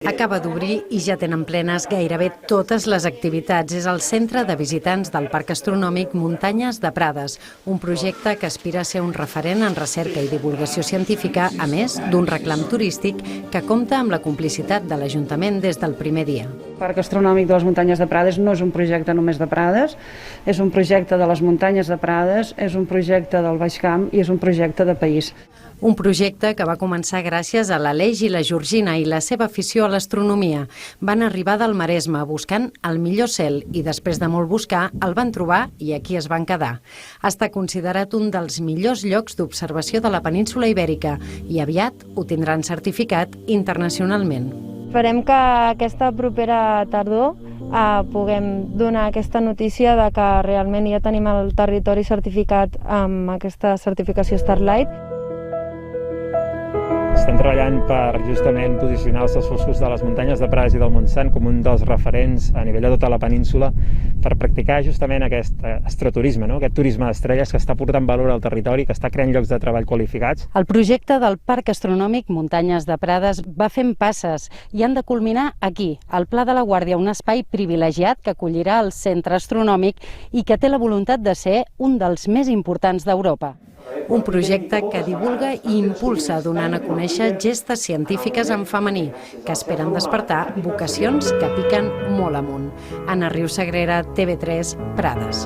Acaba d'obrir i ja tenen plenes gairebé totes les activitats. És el centre de visitants del Parc Astronòmic Muntanyes de Prades, un projecte que aspira a ser un referent en recerca i divulgació científica, a més d'un reclam turístic que compta amb la complicitat de l'Ajuntament des del primer dia. El Parc Astronòmic de les Muntanyes de Prades no és un projecte només de Prades, és un projecte de les Muntanyes de Prades, és un projecte del Baix Camp i és un projecte de país. Un projecte que va començar gràcies a l'Aleix i la Georgina i la seva afició a l'astronomia. Van arribar del Maresme buscant el millor cel i després de molt buscar el van trobar i aquí es van quedar. Està considerat un dels millors llocs d'observació de la península Ibèrica i aviat ho tindran certificat internacionalment. Esperem que aquesta propera tardor puguem donar aquesta notícia de que realment ja tenim el territori certificat amb aquesta certificació Starlight. Estem treballant per justament posicionar els esforços de les muntanyes de Prades i del Montsant com un dels referents a nivell de tota la península per practicar justament aquest astroturisme, aquest turisme d'estrelles que està portant valor al territori, que està creant llocs de treball qualificats. El projecte del Parc Astronòmic Muntanyes de Prades va fent passes i han de culminar aquí, al Pla de la Guàrdia, un espai privilegiat que acollirà el centre astronòmic i que té la voluntat de ser un dels més importants d'Europa. Un projecte que divulga i impulsa donant a conèixer gestes científiques en femení que esperen despertar vocacions que piquen molt amunt. Anna Riu-Sagrera, TV3, Prades.